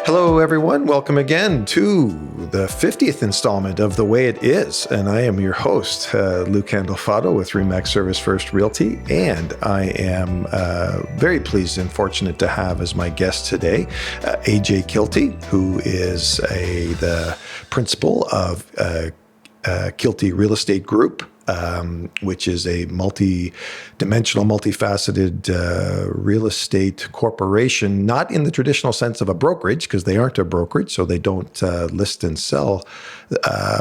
Hello, everyone. Welcome again to the 50th installment of The Way It Is. And I am your host, Luke Andolfato with Remax Service First Realty. And I am very pleased and fortunate to have as my guest today, AJ Keilty, who is the principal of Keilty Real Estate Group, which is a multi-dimensional, multifaceted real estate corporation, not in the traditional sense of a brokerage, because they aren't a brokerage, so they don't list and sell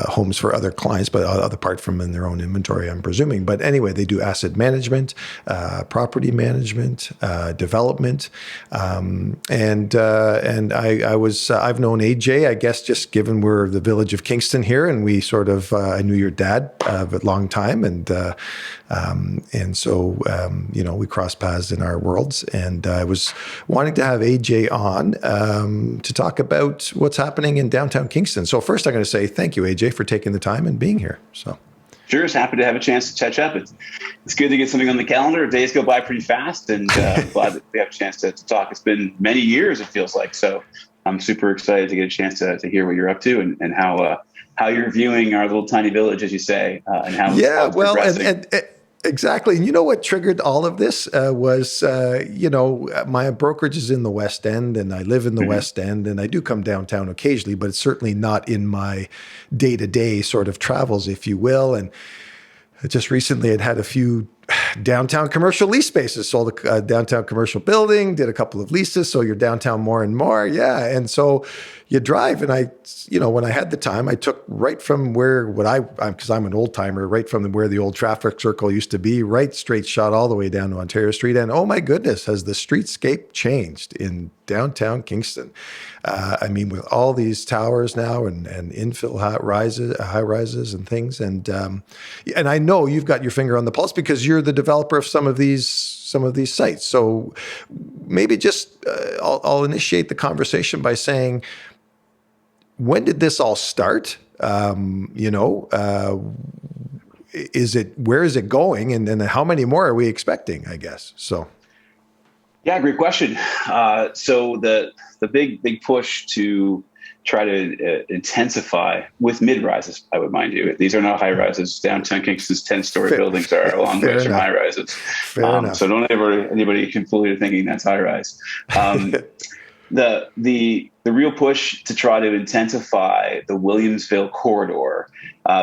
homes for other clients, but apart from in their own inventory, I'm presuming. But anyway, they do asset management, property management, development, and I've known AJ, I guess, just given we're the village of Kingston here, and we sort of I knew your dad a long time, and so we crossed paths in our worlds, and I was wanting to have AJ on to talk about what's happening in downtown Kingston. So first, I'm going to say thank you, AJ, for taking the time and being here. So. Sure, just happy to have a chance to catch up. It's good to get something on the calendar. Days go by pretty fast, and I'm glad that we have a chance to talk. It's been many years, it feels like, so I'm super excited to get a chance to hear what you're up to and how you're viewing our little tiny village, as you say, and how it's progressing. And exactly. And you know what triggered all of this was, my brokerage is in the West End, and I live in the West End, and I do come downtown occasionally, but it's certainly not in my day-to-day sort of travels, if you will. And just recently I'd had a few downtown commercial lease spaces, sold a downtown commercial building, did a couple of leases. So you're downtown more and more. Yeah. And so you drive, and when I had the time, I took right from because I'm an old timer, right from where the old traffic circle used to be, right straight shot all the way down to Ontario Street. And oh my goodness, has the streetscape changed in downtown Kingston? With all these towers now and infill high rises and things. And I know you've got your finger on the pulse because you're the developer of some of these sites. So maybe just I'll initiate the conversation by saying, when did this all start? Where is it going? And then how many more are we expecting, I guess? So. Yeah, great question. So the big push to try to intensify with mid-rises, I would mind you. These are not high-rises. Downtown Kingston's 10-story buildings are a long ways from high-rises. So don't ever anybody can fool you thinking that's high-rise. The real push to try to intensify the Williamsville corridor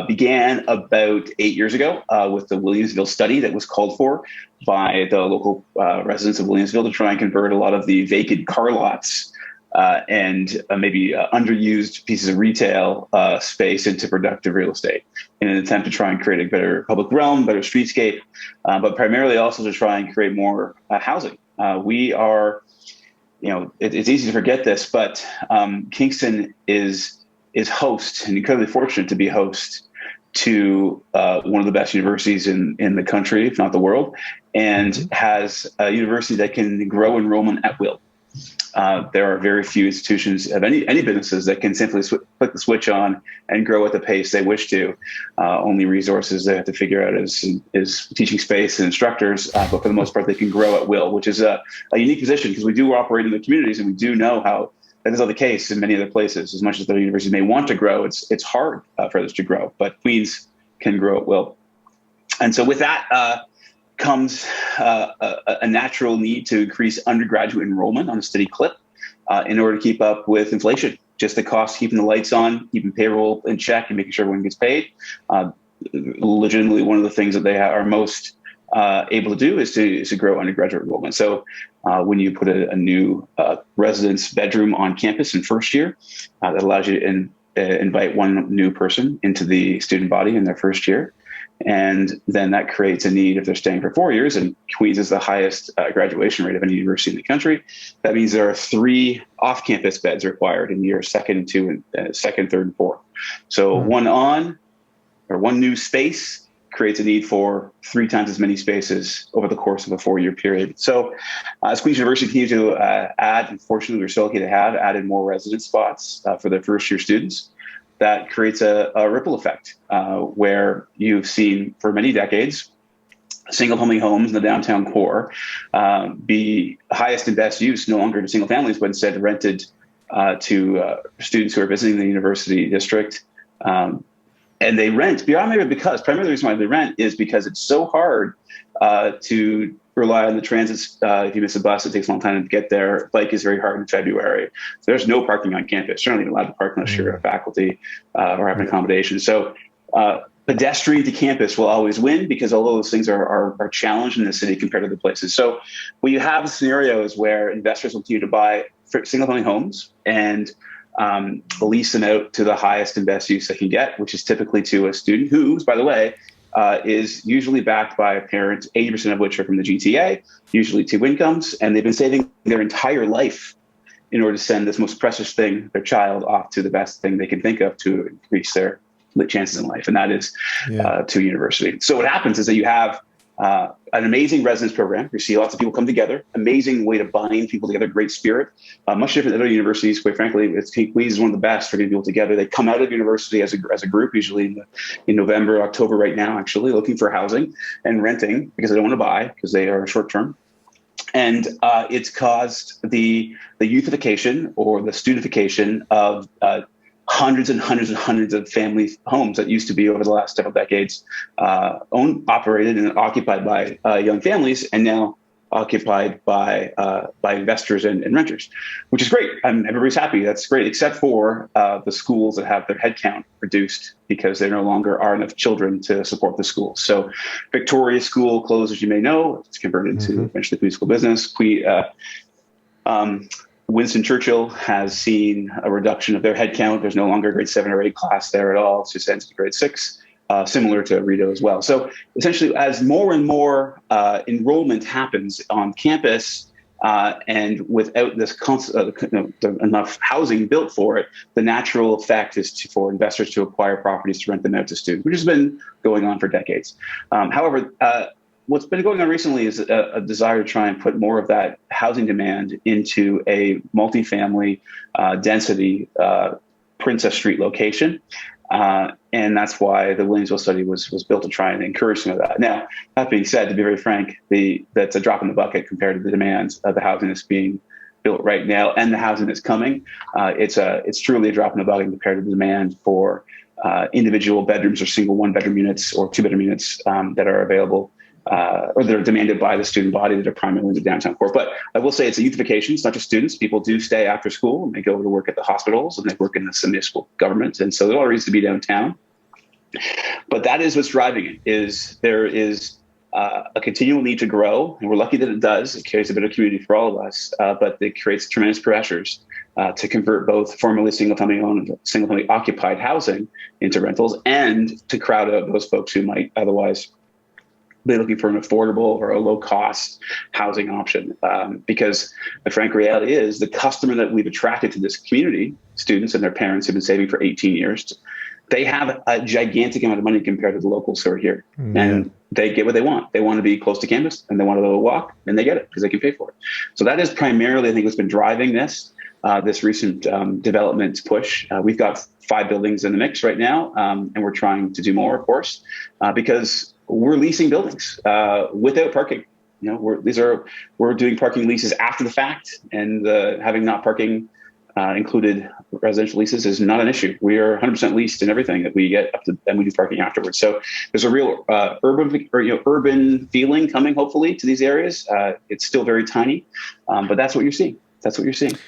began about 8 years ago with the Williamsville study that was called for by the local residents of Williamsville to try and convert a lot of the vacant car lots and maybe underused pieces of retail space into productive real estate in an attempt to try and create a better public realm, better streetscape, but primarily also to try and create more housing. We are, it's easy to forget this, but Kingston is host, and incredibly fortunate to be host to one of the best universities in the country, if not the world, and has a university that can grow enrollment at will. There are very few institutions of any businesses that can simply flick the switch on and grow at the pace they wish to. Only resources they have to figure out is teaching space and instructors, but for the most part, they can grow at will, which is a unique position because we do operate in the communities, and we do know how that is not the case in many other places. As much as the university may want to grow, it's hard for others to grow, but Queens can grow at will. And so with that comes a natural need to increase undergraduate enrollment on a steady clip in order to keep up with inflation. Just the cost of keeping the lights on, keeping payroll in check, and making sure everyone gets paid. Legitimately, one of the things that they are most able to do is to grow undergraduate enrollment. So when you put a new residence bedroom on campus in first year, that allows you to invite one new person into the student body in their first year. And then that creates a need if they're staying for 4 years, and Queens is the highest graduation rate of any university in the country. That means there are 3 off-campus beds required in year second, third, and fourth. So one new space creates a need for 3 times as many spaces over the course of a 4-year period. So as Queen's University continues to add, unfortunately, we're still lucky to have added more residence spots for their first-year students. That creates a ripple effect where you've seen for many decades single-family homes in the downtown core be highest and best use no longer to single families, but instead rented to students who are visiting the university district. And they rent primarily the reason why they rent is because it's so hard to rely on the transit. If you miss a bus, it takes a long time to get there. Bike is very hard in February. So there's no parking on campus. You're not even allowed to park unless you're a faculty or have an accommodation. So pedestrian to campus will always win because all of those things are challenged in the city compared to other places. So what you have scenarios where investors will continue to buy single-family homes and lease them out to the highest and best use they can get, which is typically to a student who's, by the way, is usually backed by a parent, 80% of which are from the GTA, usually two incomes, and they've been saving their entire life in order to send this most precious thing, their child, off to the best thing they can think of to increase their chances in life, and that is to university. So what happens is that you have an amazing residence program. You see lots of people come together, amazing way to bind people together, great spirit, much different than other universities. Quite frankly, TWII is one of the best for getting people together. They come out of university as a group, usually in November, October right now, actually looking for housing and renting because they don't want to buy because they are short term. And it's caused the youthification or the studentification of hundreds and hundreds and hundreds of family homes that used to be over the last several decades owned, operated, and occupied by young families, and now occupied by investors and renters, which is great. Everybody's happy. That's great, except for the schools that have their headcount reduced because there no longer are enough children to support the schools. So Victoria School closed, as you may know. It's converted into eventually TWII School Business. Winston Churchill has seen a reduction of their headcount. There's no longer a grade 7 or 8 class there at all. It's just ends to grade 6, similar to Rideau as well. So essentially, as more and more enrollment happens on campus, and without this enough housing built for it, the natural effect is for investors to acquire properties to rent them out to students, which has been going on for decades. However, what's been going on recently is a desire to try and put more of that housing demand into a multifamily density Princess Street location. And that's why the Williamsville study was built to try and encourage some of that. Now, that being said, to be very frank, that's a drop in the bucket compared to the demands of the housing that's being built right now and the housing that's coming. It's truly a drop in the bucket compared to the demand for individual bedrooms or single one-bedroom units or two-bedroom units that are available or that are demanded by the student body that are primarily in the downtown core. But I will say it's a youthification. It's not just students. People do stay after school and they go to work at the hospitals and they work in the municipal government. And so there are reasons to be downtown. But that is what's driving it. There is a continual need to grow. And we're lucky that it does. It creates a better community for all of us. But it creates tremendous pressures to convert both formerly single-family occupied housing into rentals and to crowd out those folks who might otherwise be looking for an affordable or a low-cost housing option. Because the frank reality is the customer that we've attracted to this community, students and their parents who've been saving for 18 years, they have a gigantic amount of money compared to the locals who are here. And they get what they want. They want to be close to campus and they want to walk, and they get it because they can pay for it. So that is primarily, I think, what's been driving this recent development push. We've got 5 buildings in the mix right now, and we're trying to do more, of course, because we're leasing buildings without parking. We're doing parking leases after the fact, and having not parking included residential leases is not an issue. We are 100% leased in everything that we get up to, and we do parking afterwards. So there's a real urban feeling coming, hopefully, to these areas. It's still very tiny, but that's what you're seeing. That's what you're seeing.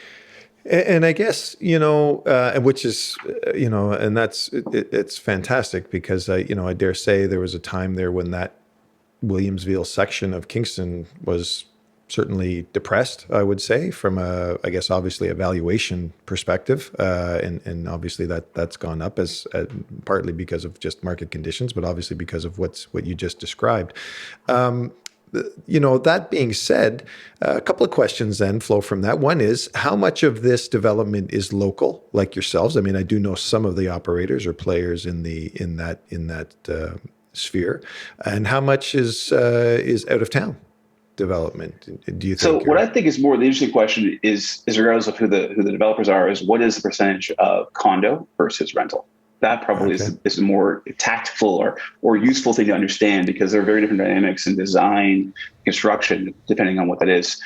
And I guess, which is, and it's fantastic because, I dare say there was a time there when that Williamsville section of Kingston was certainly depressed, I would say, from obviously a valuation perspective. And obviously that's gone up as partly because of just market conditions, but obviously because of what you just described. That being said, a couple of questions then flow from that. One is, how much of this development is local, like yourselves? I mean, I do know some of the operators or players in that sphere, and how much is out of town development? Do you think? So, what I think is more the interesting question is regardless of who the developers are, is what is the percentage of condo versus rental? That probably is a more tactful or useful thing to understand, because there are very different dynamics in design, construction, depending on what that is.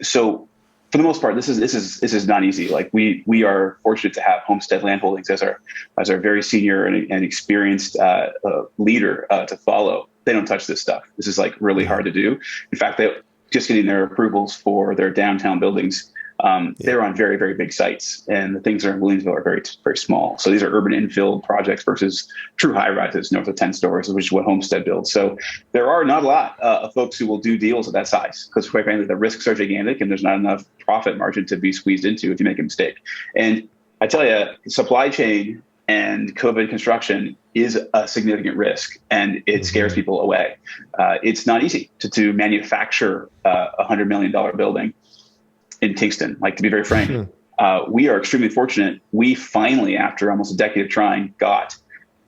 So for the most part, this is not easy. Like we are fortunate to have Homestead Land Holdings as our very senior and experienced leader to follow. They don't touch this stuff. This is like really hard to do. In fact, they just getting their approvals for their downtown buildings. They're on very, very big sites, and the things that are in Williamsville are very, very small. So these are urban infill projects versus true high rises north of 10 stories, which is what Homestead builds. So there are not a lot of folks who will do deals of that size because, quite frankly, the risks are gigantic, and there's not enough profit margin to be squeezed into if you make a mistake. And I tell you, supply chain and COVID construction is a significant risk, and it scares people away. It's not easy to manufacture a $100 million building in Kingston. Like, to be very frank, we are extremely fortunate. We finally, after almost a decade of trying, got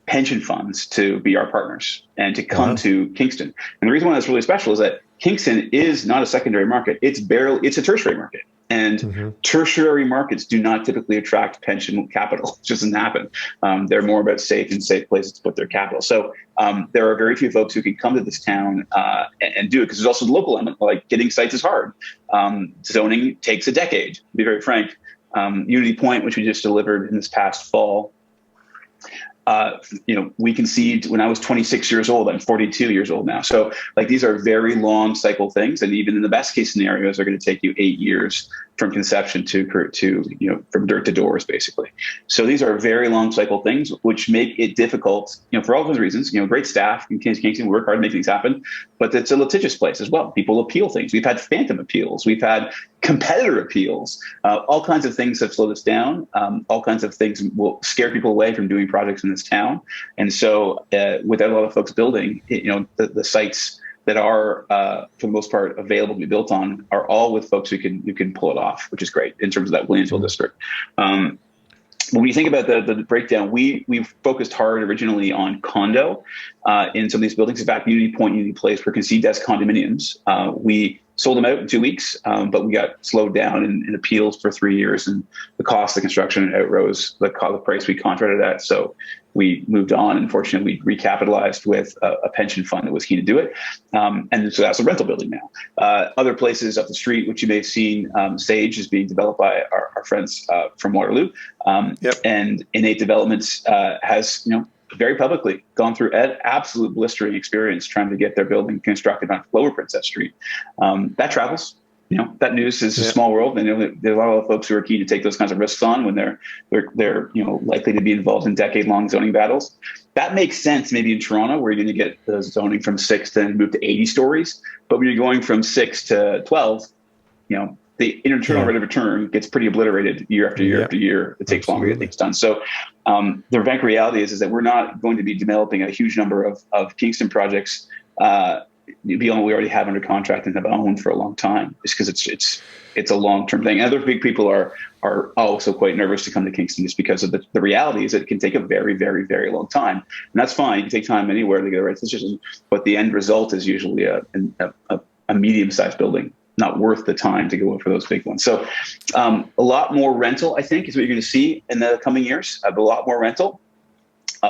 pension funds to be our partners and to come to Kingston. And the reason why that's really special is that Kingston is not a secondary market. It's a tertiary market. And tertiary markets do not typically attract pension capital. It just doesn't happen. They're more about safe places to put their capital. So there are very few folks who can come to this town and do it, because there's also the local element. Like, getting sites is hard. Zoning takes a decade, to be very frank. Unity Point, which we just delivered in this past fall, we conceived when I was 26 years old. I'm 42 years old now. So, like, these are very long cycle things. And even in the best case scenarios, are going to take you 8 years from conception to from dirt to doors, basically. So these are very long cycle things, which make it difficult, for all those reasons. Great staff in Kingston, work hard to make things happen, but it's a litigious place as well. People appeal things. We've had phantom appeals. We've had competitor appeals. All kinds of things have slowed us down. All kinds of things will scare people away from doing projects in this town. And so without a lot of folks building, the sites that are, for the most part, available to be built on are all with folks who can pull it off, which is great in terms of that Williamsville district. When we think about the breakdown, we've focused hard originally on condo in some of these buildings. In fact, Unity Point, Unity Place were conceived as condominiums. We sold them out in 2 weeks, but we got slowed down in appeals for 3 years, and the cost of construction outrose the price we contracted at. So we moved on. Unfortunately, we recapitalized with a pension fund that was keen to do it. And so that's a rental building now. Other places up the street, which you may have seen, Sage is being developed by our friends from Waterloo. And Innate Developments has, very publicly gone through an absolute blistering experience trying to get their building constructed on Lower Princess Street. That travels. That news is a small world, and there are a lot of folks who are keen to take those kinds of risks on when they're likely to be involved in decade-long zoning battles. That makes sense maybe in Toronto, where you're going to get the zoning from 6 to then move to 80 stories. But when you're going from 6 to 12, the internal rate of return gets pretty obliterated year after year after year. It takes longer to get things done. So the rank reality is that we're not going to be developing a huge number of Kingston projects beyond what we already have under contract and have owned for a long time, just because it's a long-term thing. And other big people are also quite nervous to come to Kingston just because of the reality is that it can take a very, very, very long time. And that's fine. You can take time anywhere to get the right decision, but the end result is usually a medium-sized building, not worth the time to go for those big ones. So a lot more rental, I think, is what you're going to see in the coming years. A lot more rental.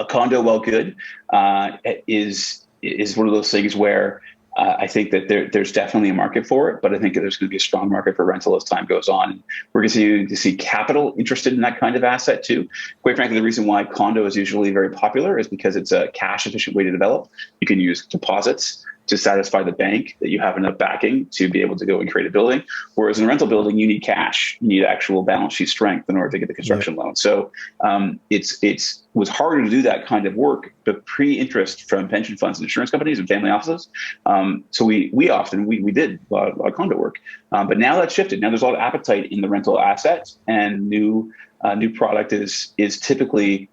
Condo, while good, is one of those things where I think that there's definitely a market for it, but I think that there's going to be a strong market for rental as time goes on. We're continuing to see capital interested in that kind of asset too. Quite frankly, the reason why condo is usually very popular is because it's a cash efficient way to develop. You can use deposits to satisfy the bank that you have enough backing to be able to go and create a building. Whereas in a rental building, you need cash, you need actual balance sheet strength in order to get the construction loan. So it was harder to do that kind of work, but pre-interest from pension funds and insurance companies and family offices. So we did a lot of condo work, but now that's shifted. Now there's a lot of appetite in the rental assets, and new product is typically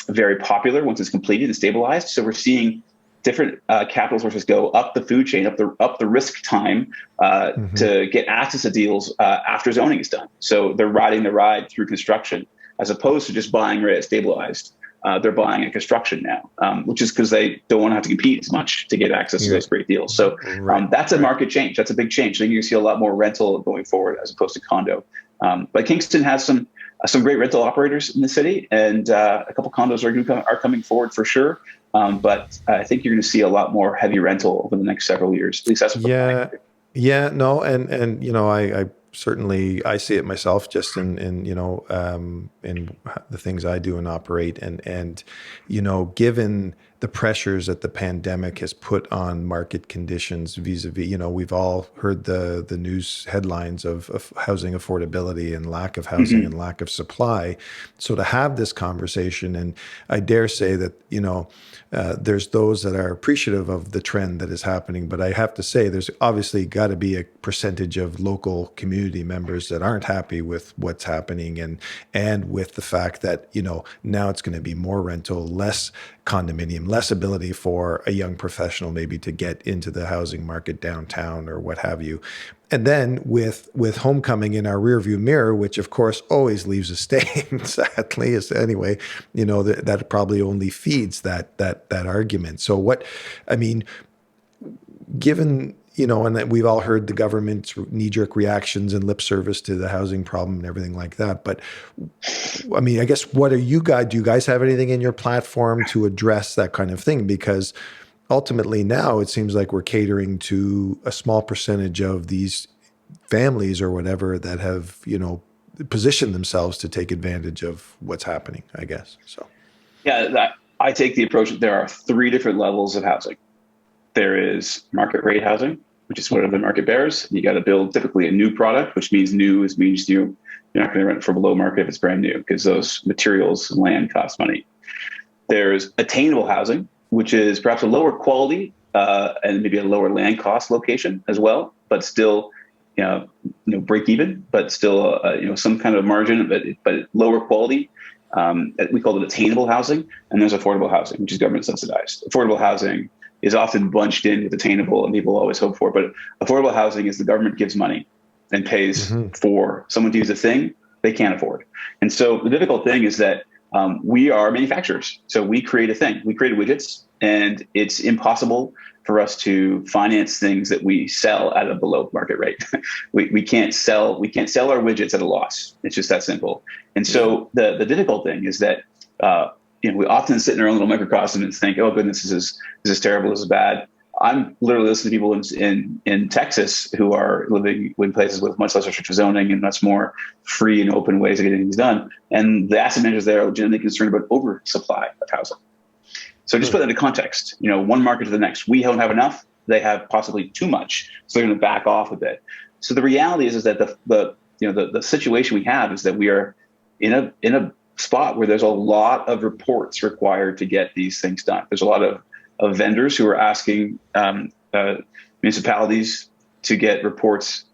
very popular once it's completed and stabilized. So we're seeing different capital sources go up the food chain, up the risk time to get access to deals after zoning is done. So they're riding the ride through construction as opposed to just buying right at stabilized. They're buying at construction now, which is because they don't want to have to compete as much to get access to those great deals. So that's a market change. That's a big change. I think you see a lot more rental going forward as opposed to condo. But Kingston has some great rental operators in the city, and a couple condos are coming forward for sure. But I think you're going to see a lot more heavy rental over the next several years. At least that's what no, and I certainly I see it myself just in in the things I do and operate, and given the pressures that the pandemic has put on market conditions vis-a-vis, we've all heard the news headlines of housing affordability and lack of housing and lack of supply. So to have this conversation, and I dare say that, there's those that are appreciative of the trend that is happening, but I have to say there's obviously got to be a percentage of local community members that aren't happy with what's happening, and with the fact that, now it's going to be more rental, less condominium, less ability for a young professional maybe to get into the housing market downtown or what have you. And then with homecoming in our rearview mirror, which of course always leaves a stain, sadly, is anyway, that probably only feeds that argument. So given, and that we've all heard the government's knee-jerk reactions and lip service to the housing problem and everything like that. But I guess, do you guys have anything in your platform to address that kind of thing? Because ultimately now it seems like we're catering to a small percentage of these families or whatever that have, positioned themselves to take advantage of what's happening, I guess. So, yeah, I take the approach that there are 3 different levels of housing. There is market rate housing, which is whatever the market bears. You got to build typically a new product, which means means you're not going to rent for below market if it's brand new, because those materials and land cost money. There's attainable housing, which is perhaps a lower quality and maybe a lower land cost location as well, but still, break even, but still, some kind of margin, but lower quality. We call it attainable housing. And there's affordable housing, which is government subsidized. Affordable housing is often bunched in with attainable, and people always hope for it. But affordable housing is the government gives money and pays for someone to use a thing they can't afford. And so the difficult thing is that we are manufacturers. So we create a thing. We create widgets, and it's impossible for us to finance things that we sell at a below market rate. we can't sell our widgets at a loss. It's just that simple. And so the difficult thing is that we often sit in our own little microcosm and think, oh goodness, this is terrible, this is bad. I'm literally listening to people in Texas who are living in places with much less restrictive zoning and much more free and open ways of getting things done. And the asset managers there are legitimately concerned about oversupply of housing. So just put that into context, one market to the next. We don't have enough. They have possibly too much. So they're going to back off a bit. So the reality is that the situation we have is that we are in a spot where there's a lot of reports required to get these things done. There's a lot of vendors who are asking municipalities to get reports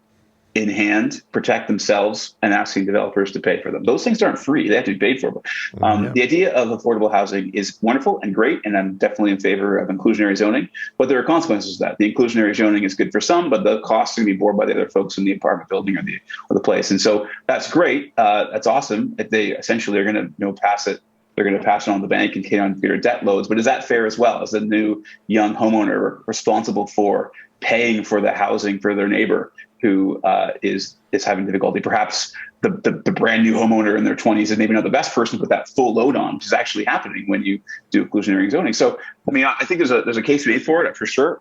in hand, protect themselves, and asking developers to pay for them. Those things aren't free. They have to be paid for. The idea of affordable housing is wonderful and great, and I'm definitely in favor of inclusionary zoning, but there are consequences to that. The inclusionary zoning is good for some, but the costs are going to be borne by the other folks in the apartment building or the place. And so that's great. That's awesome. If they essentially are going to pass it, they're going to pass it on to the bank and take on bigger debt loads. But is that fair as well? Is the new young homeowner responsible for paying for the housing for their neighbor who is having difficulty? Perhaps the brand new homeowner in their 20s is maybe not the best person to put that full load on, which is actually happening when you do inclusionary zoning. So, I think there's a case made for it for sure.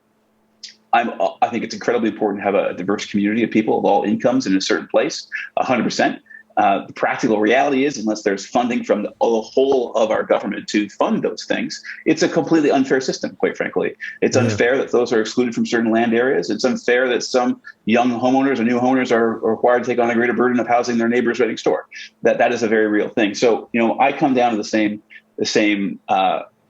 I think it's incredibly important to have a diverse community of people of all incomes in a certain place, 100%. The practical reality is, unless there's funding from the whole of our government to fund those things, it's a completely unfair system, quite frankly. It's unfair that those are excluded from certain land areas. It's unfair that some young homeowners or new homeowners are required to take on a greater burden of housing their neighbors right next door. That is a very real thing. So, I come down to the same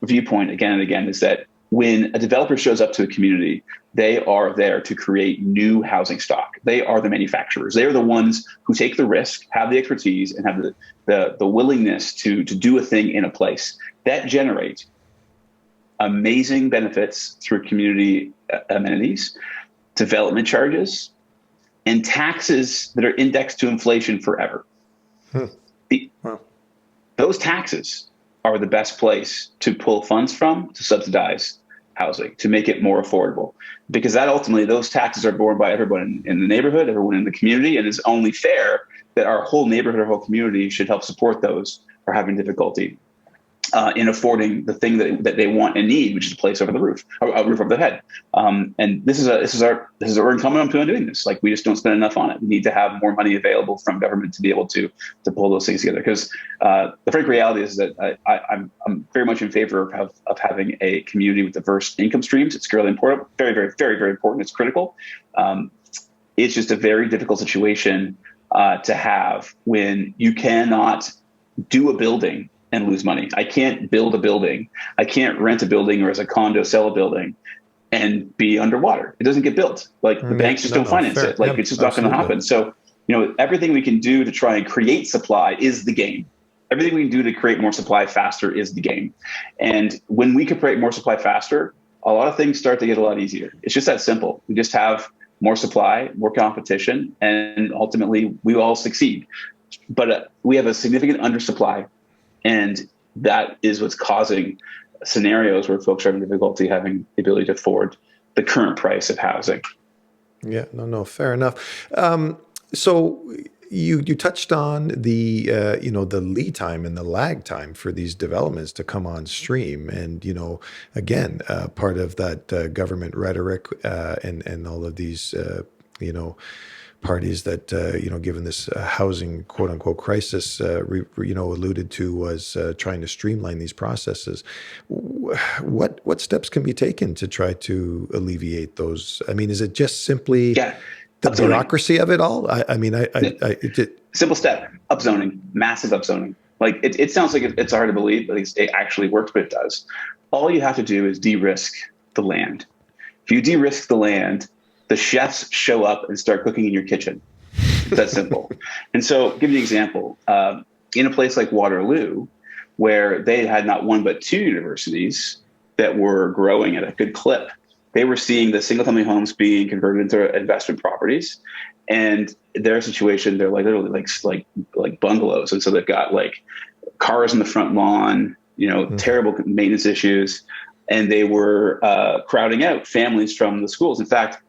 viewpoint again and again, is that when a developer shows up to a community, they are there to create new housing stock. They are the manufacturers. They are the ones who take the risk, have the expertise, and have the willingness to do a thing in a place. That generates amazing benefits through community amenities, development charges, and taxes that are indexed to inflation forever. Those taxes are the best place to pull funds from to subsidize housing, to make it more affordable, because that ultimately, those taxes are borne by everyone in the neighborhood, everyone in the community, and it's only fair that our whole neighborhood, our whole community should help support those who are having difficulty. in affording the thing that they want and need, which is a place over the roof, a roof over their head. And this is what we're incumbent on doing this. Like, we just don't spend enough on it. We need to have more money available from government to be able to pull those things together. Because the frank reality is that I'm very much in favor of having a community with diverse income streams. It's really important, very, very, very, very important. It's critical. It's just a very difficult situation to have when you cannot do a building and lose money. I can't build a building. I can't rent a building or as a condo sell a building and be underwater. It doesn't get built. Like, the banks just don't finance it. Like, it's just not going to happen. So, everything we can do to try and create supply is the game. Everything we can do to create more supply faster is the game. And when we can create more supply faster, a lot of things start to get a lot easier. It's just that simple. We just have more supply, more competition, and ultimately we all succeed. But we have a significant undersupply. And that is what's causing scenarios where folks are having difficulty having the ability to afford the current price of housing. Yeah, no, fair enough. So you touched on the the lead time and the lag time for these developments to come on stream, and again, part of that government rhetoric and all of these parties that given this housing quote unquote crisis alluded to was trying to streamline these processes. What steps can be taken to try to alleviate those? I mean, is it just simply the bureaucracy of it all? Simple step: upzoning, massive upzoning. Like, it sounds like it's hard to believe, but it actually works, but it does. All you have to do is de-risk the land. If you de-risk the land, the chefs show up and start cooking in your kitchen. It's that simple. And so, give you an example. In a place like Waterloo, where they had not one but two universities that were growing at a good clip, they were seeing the single-family homes being converted into investment properties. And their situation, they're like literally like bungalows. And so they've got like cars in the front lawn, terrible maintenance issues. And they were crowding out families from the schools. In fact,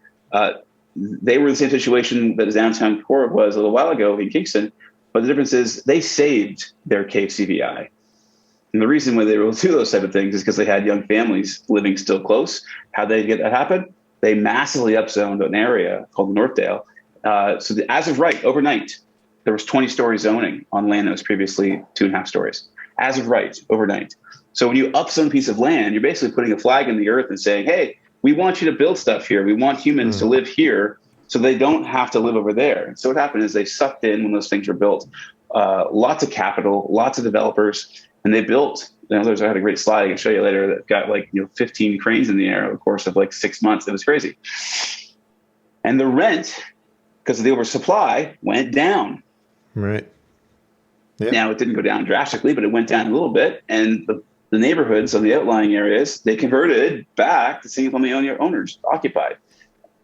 they were in the same situation that downtown core was a little while ago in Kingston, but the difference is they saved their KCVI. And the reason why they were able to do those type of things is because they had young families living still close. How did they get that happen? They massively upzoned an area called Northdale. So as of right, overnight, there was 20-story zoning on land that was previously 2.5 stories. As of right, overnight. So when you upzone a piece of land, you're basically putting a flag in the earth and saying, hey, we want you to build stuff here. We want humans to live here so they don't have to live over there. And so what happened is they sucked in, when those things were built, lots of capital, lots of developers, and they built, I had a great slide I can show you later that got 15 cranes in the air over the course of 6 months. It was crazy. And the rent, because of the oversupply, went down. Right. Yep. Now, it didn't go down drastically, but it went down a little bit. And the neighborhoods on the outlying areas, they converted back to single-family owners occupied.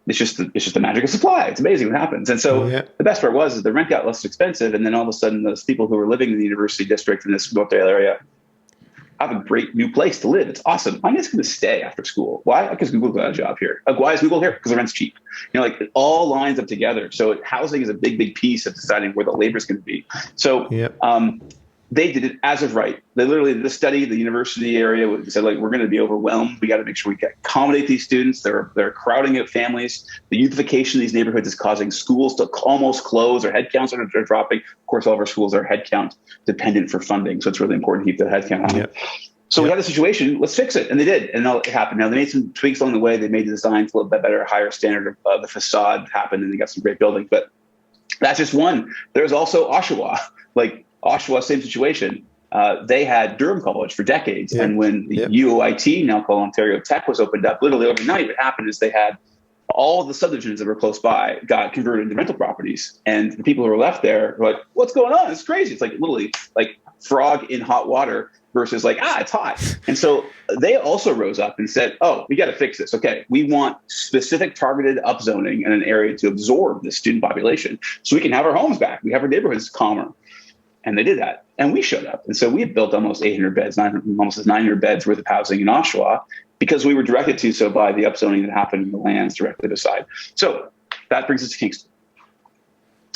It's just the magic of supply. It's amazing what happens. And so the best part was the rent got less expensive, and then all of a sudden, those people who were living in the university district in this Northdale area have a great new place to live. It's awesome. I'm just going to stay after school. Why? Because Google got a job here. Why is Google here? Because the rent's cheap. It all lines up together. So housing is a big, big piece of deciding where the labor is going to be. So they did it as of right. They literally did a study. The university area said, we're going to be overwhelmed. We got to make sure we can accommodate these students. They're crowding out families. The youth-ification of these neighborhoods is causing schools to almost close. Their headcounts are dropping. Of course, all of our schools are headcount dependent for funding, so it's really important to keep the headcount on. So we had a situation. Let's fix it, and they did, and it happened. Now they made some tweaks along the way. They made the designs a little bit better, higher standard of the facade happened, and they got some great buildings. But that's just one. There's also Oshawa. Oshawa, same situation. They had Durham College for decades. And when the UOIT, now called Ontario Tech, was opened up, literally overnight, what happened is they had all the subdivisions that were close by got converted into rental properties. And the people who were left there were like, what's going on? It's crazy. It's literally frog in hot water versus it's hot. And so they also rose up and said, we got to fix this. Okay, we want specific targeted upzoning in an area to absorb the student population so we can have our homes back. We have our neighborhoods calmer. And they did that. And we showed up. And so we have built almost 800 beds, almost 900 beds worth of housing in Oshawa because we were directed to so by the upzoning that happened in the lands directly beside. So that brings us to Kingston.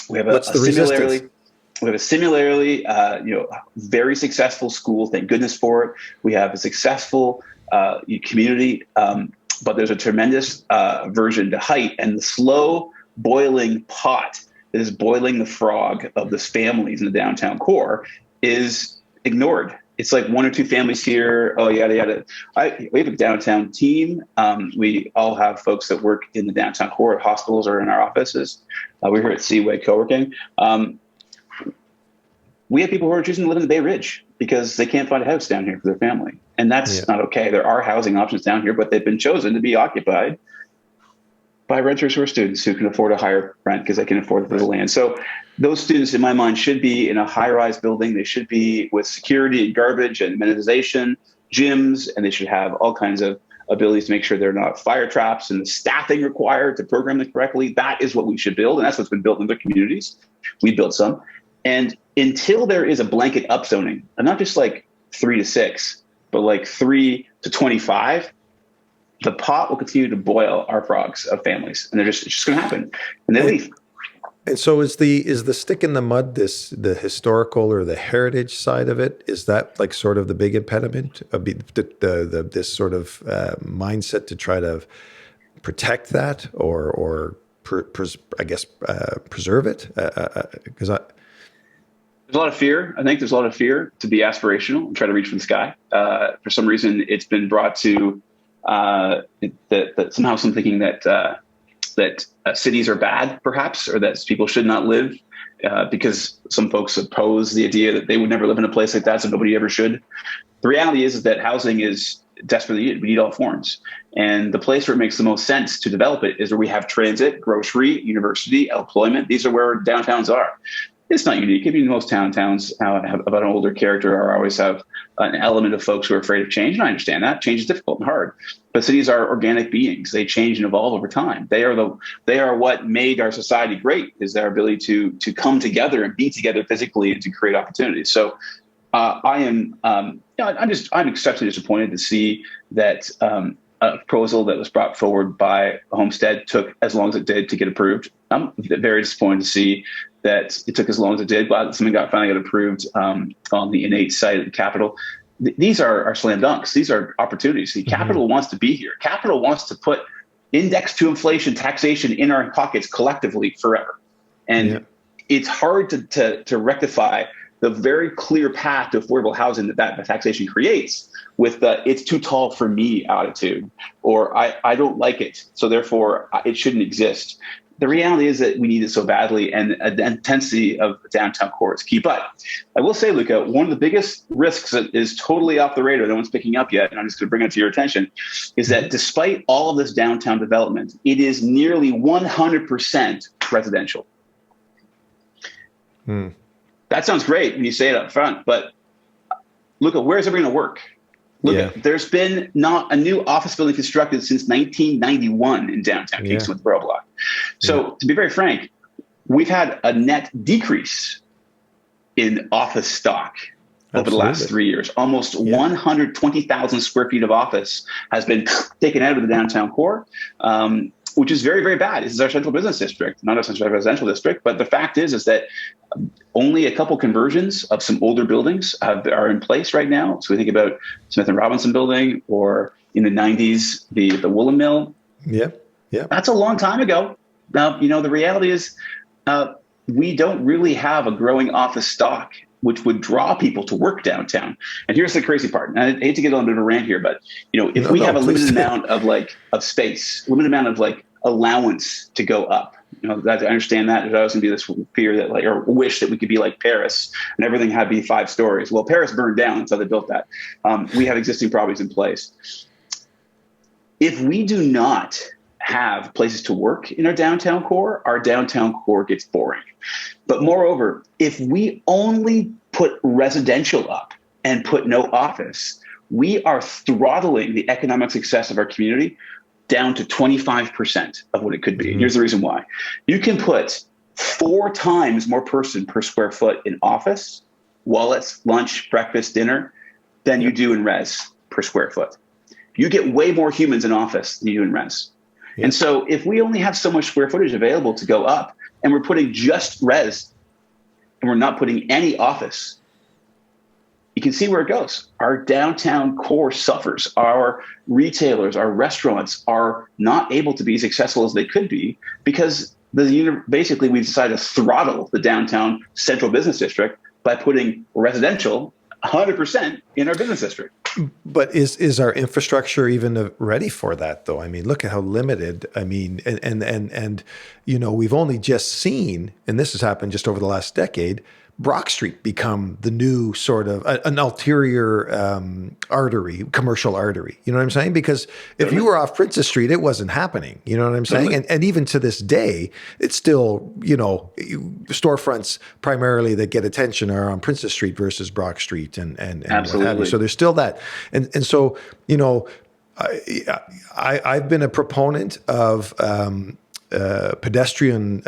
We have a similarly. We have a similarly, very successful school. Thank goodness for it. We have a successful community, but there's a tremendous aversion to height, and the slow boiling pot that is boiling the frog of the families in the downtown core is ignored. It's like one or two families here. Oh, yada, yada. We have a downtown team. We all have folks that work in the downtown core at hospitals or in our offices. We're here at TWII co-working. We have people who are choosing to live in the Bay Ridge because they can't find a house down here for their family. And that's not okay. There are housing options down here, but they've been chosen to be occupied by renters who are students who can afford a higher rent because they can afford the land. So those students, in my mind, should be in a high-rise building. They should be with security and garbage and amenitization, gyms, and they should have all kinds of abilities to make sure they're not fire traps and the staffing required to program them correctly. That is what we should build, and that's what's been built in other communities. We built some. And until there is a blanket upzoning, and not just like 3 to 6, but like 3 to 25, the pot will continue to boil our frogs of families, and it's just going to happen, and they leave. And so is the stick in the mud, the historical or the heritage side of it? Is that like sort of the big impediment of this sort of mindset to try to protect that or preserve it? Because there's a lot of fear. I think there's a lot of fear to be aspirational and try to reach for the sky. For some reason, it's been brought to that somehow some thinking that cities are bad, perhaps, or that people should not live because some folks oppose the idea that they would never live in a place like that, so nobody ever should. The reality is that housing is desperately needed. We need all forms. And the place where it makes the most sense to develop it is where we have transit, grocery, university, employment. These are where downtowns are. It's not unique. I mean, most towns have about an older character or always have an element of folks who are afraid of change. And I understand that. Change is difficult and hard. But cities are organic beings. They change and evolve over time. They are what made our society great, is their ability to come together and be together physically and to create opportunities. So I'm exceptionally disappointed to see that a proposal that was brought forward by Homestead took as long as it did to get approved. I'm very disappointed to see that it took as long as it did, but something finally got approved on the innate site of the Capitol. These are slam dunks. These are opportunities. The Capitol wants to be here. Capitol wants to put index to inflation taxation in our pockets collectively forever. And it's hard to rectify the very clear path to affordable housing that taxation creates with the "it's too tall for me" attitude, or I don't like it, so therefore it shouldn't exist. The reality is that we need it so badly, and the intensity of the downtown core is key. But I will say, Luca, one of the biggest risks that is totally off the radar, no one's picking up yet, and I'm just going to bring it to your attention, is that despite all of this downtown development, it is nearly 100% residential. That sounds great when you say it up front, but Luca, where's it going to work? There's been not a new office building constructed since 1991 in downtown Kingston with Borough Block. So to be very frank, we've had a net decrease in office stock over the last 3 years. Almost 120,000 square feet of office has been taken out of the downtown core, which is very, very bad. This is our central business district, not our central residential district. But the fact is that only a couple conversions of some older buildings are in place right now. So we think about Smith and Robinson building, or in the 90s, the Woolen Mill. That's a long time ago. Now, the reality is we don't really have a growing office stock which would draw people to work downtown. And here's the crazy part. And I hate to get a little bit of a rant here, but if we have a limited amount of space, limited amount of allowance to go up, that I understand that there's always going to be this fear that or wish that we could be like Paris and everything had to be 5 stories. Well, Paris burned down, so they built that. We have existing properties in place. If we do not have places to work in our downtown core gets boring. But moreover, if we only put residential up and put no office, we are throttling the economic success of our community down to 25% of what it could be. And here's the reason why. You can put 4 times more person per square foot in office, wallets, lunch, breakfast, dinner, than you do in res per square foot. You get way more humans in office than you do in res. And so if we only have so much square footage available to go up, and we're putting just res and we're not putting any office, you can see where it goes. Our downtown core suffers. Our retailers, our restaurants are not able to be as successful as they could be because basically we've decided to throttle the downtown central business district by putting residential 100% in our business district. But is our infrastructure even ready for that, though? I mean, look at how limited. I mean, and we've only just seen, and this has happened just over the last decade, Brock Street become the new sort of an ulterior artery, commercial artery. You know what I'm saying? Because if you were off Princess Street, it wasn't happening. You know what I'm saying? And even to this day, it's still, storefronts primarily that get attention are on Princess Street versus Brock Street and what have you. So there's still that. And so, I've been a proponent of pedestrian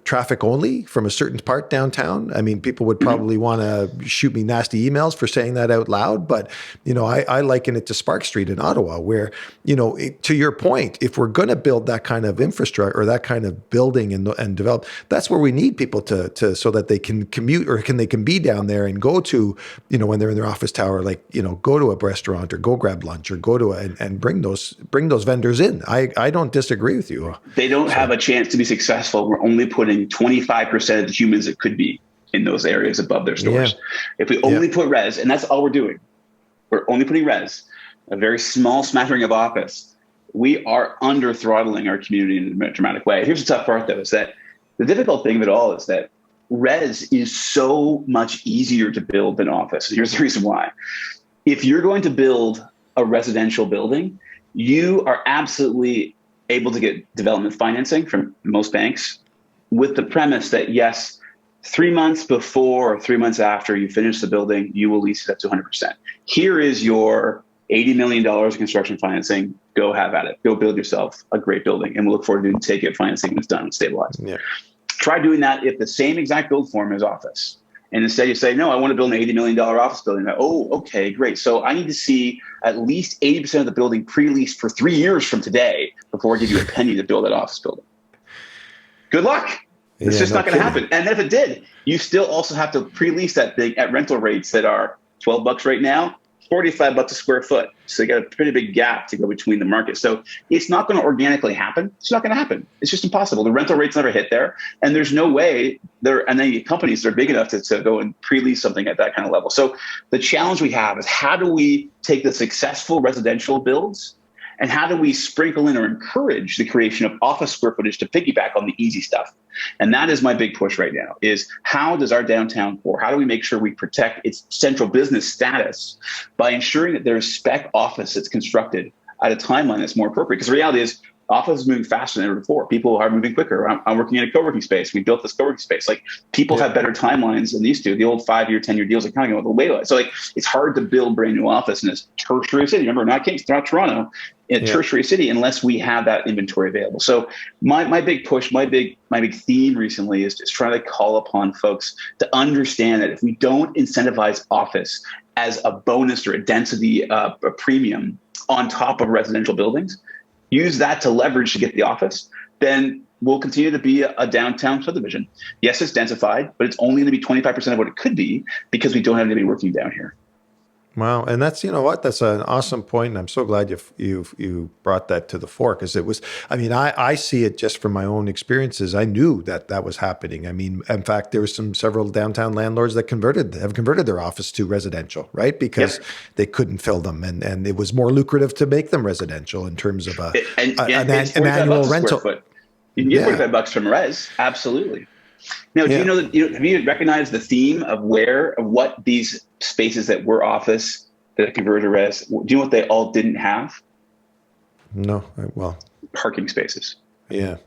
traffic only from a certain part downtown. I mean, people would probably want to shoot me nasty emails for saying that out loud, but I liken it to Spark Street in Ottawa, where to your point, if we're going to build that kind of infrastructure or that kind of building and develop, that's where we need people to so that they can commute or they can be down there and go to when they're in their office tower, go to a restaurant or go grab lunch or go to and bring those vendors in. I don't disagree with you. They don't have a chance to be successful. We're only putting 25% of the humans that could be in those areas above their stores. Yeah. If we only put res, and that's all we're doing, we're only putting res, a very small smattering of office, we are under throttling our community in a dramatic way. Here's the tough part, though, is that the difficult thing of it all is that res is so much easier to build than office. Here's the reason why. If you're going to build a residential building, you are absolutely able to get development financing from most banks with the premise that, yes, 3 months before or 3 months after you finish the building, you will lease it up to 100%. Here is your $80 million of construction financing. Go have at it. Go build yourself a great building. And we'll look forward to take it financing when it's done and stabilized. Yeah. Try doing that if the same exact build form is office. And instead you say, no, I want to build an $80 million office building. Oh, okay, great. So I need to see at least 80% of the building pre-leased for 3 years from today before I give you a penny to build that office building. Good luck. It's just not going to happen. And if it did, you still also have to pre-lease that thing at rental rates that are $12 right now, $45 a square foot. So you got a pretty big gap to go between the markets. So it's not going to organically happen. It's not going to happen. It's just impossible. The rental rates never hit there. And there's no way there, and then you get companies that are big enough to go and pre-lease something at that kind of level. So the challenge we have is how do we take the successful residential builds and how do we sprinkle in or encourage the creation of office square footage to piggyback on the easy stuff? And that is my big push right now is how does our downtown core, how do we make sure we protect its central business status by ensuring that there's spec office that's constructed at a timeline that's more appropriate? Because the reality is office is moving faster than ever before. People are moving quicker. I'm working in a co-working space. We built this co-working space. People have better timelines than these two. The old 5-year, 10-year deals are kind of going way. So it's hard to build brand new office in this tertiary city. Remember, not Kingston, not Toronto, in a tertiary city unless we have that inventory available. So my big push, my big theme recently is just trying to call upon folks to understand that if we don't incentivize office as a bonus or a density, a premium on top of residential buildings, use that to leverage to get the office, then we'll continue to be a downtown subdivision. Yes, it's densified, but it's only going to be 25% of what it could be because we don't have anybody working down here. Wow. And that's, that's an awesome point. And I'm so glad you brought that to the fore because it was, I see it just from my own experiences. I knew that was happening. I mean, in fact, there was several downtown landlords that have converted their office to residential, right? Because they couldn't fill them and it was more lucrative to make them residential in terms of an annual rental. You can get $45 from res. Absolutely. Now, do you know that have you recognized the theme of what these spaces that were office that converted to res? Do you know what they all didn't have? No. Well, parking spaces. Yeah.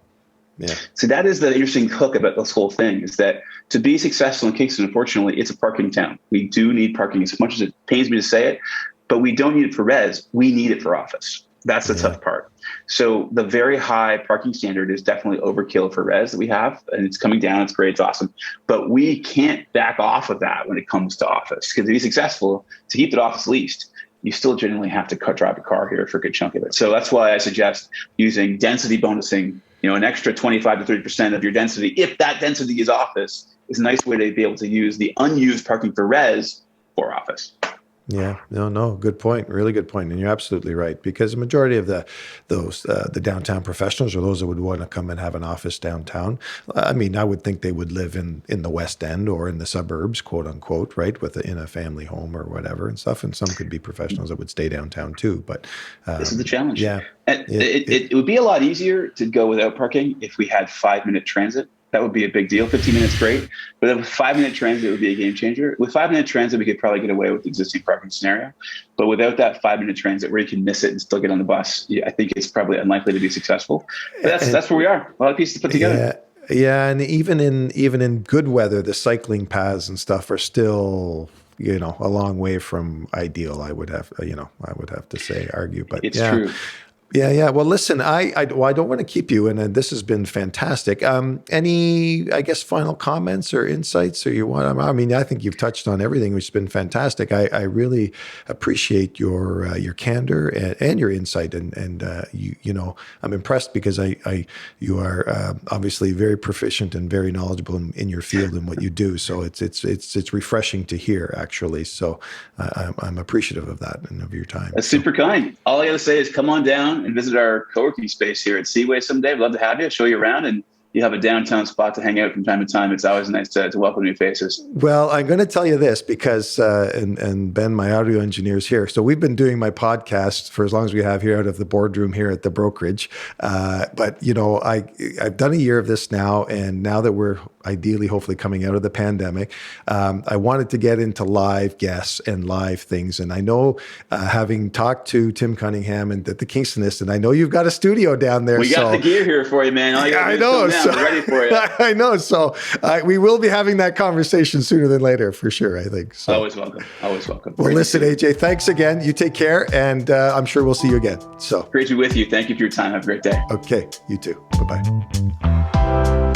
Yeah. So that is the interesting hook about this whole thing is that to be successful in Kingston, unfortunately, it's a parking town. We do need parking as much as it pains me to say it, but we don't need it for res. We need it for office. That's the tough part. So the very high parking standard is definitely overkill for res that we have, and it's coming down. It's great. It's awesome. But we can't back off of that when it comes to office because to be successful, to keep the office leased, you still generally have to drive a car here for a good chunk of it. So that's why I suggest using density bonusing an extra 25 to 30% of your density, if that density is office, is a nice way to be able to use the unused parking for res for office. Yeah, no, good point. Really good point. And you're absolutely right, because the majority of the downtown professionals are those that would want to come and have an office downtown. I mean, I would think they would live in the West End or in the suburbs, quote unquote, right, in a family home or whatever and stuff. And some could be professionals that would stay downtown too. But this is the challenge. Yeah, and it would be a lot easier to go without parking if we had 5-minute transit. That would be a big deal. 15 minutes, great. But with 5-minute transit, it would be a game changer. With 5-minute transit, we could probably get away with the existing parking scenario. But without that 5-minute transit where you can miss it and still get on the bus, I think it's probably unlikely to be successful. But that's where we are. A lot of pieces to put together. Yeah. And even in good weather, the cycling paths and stuff are still, a long way from ideal. I would have to argue, but it's true. Yeah. Well, listen, I don't want to keep you, and this has been fantastic. Any, I guess, final comments or insights, or you want? I mean, I think you've touched on everything, which has been fantastic. I really appreciate your candor and your insight, and I'm impressed because you are obviously very proficient and very knowledgeable in your field and what you do. So it's refreshing to hear, actually. So I'm appreciative of that and of your time. That's super kind. All I got to say is come on down and visit our co-working space here at Seaway someday. We'd love to have you, show you around, and you have a downtown spot to hang out from time to time. It's always nice to welcome new faces. Well, I'm going to tell you this because, and Ben, my audio engineer, is here. So we've been doing my podcast for as long as we have here out of the boardroom here at the brokerage. But, I've done a year of this now. And now that we're ideally, hopefully coming out of the pandemic, I wanted to get into live guests and live things. And I know, having talked to Tim Cunningham and the Kingstonist, and I know you've got a studio down there. We got the gear here for you, man. All you gotta do is come down. We're ready for you. I know. So we will be having that conversation sooner than later, for sure, I think. So. Always welcome. Always welcome. Well, listen, AJ, thanks again. You take care, and I'm sure we'll see you again. So great to be with you. Thank you for your time. Have a great day. Okay. You too. Bye-bye.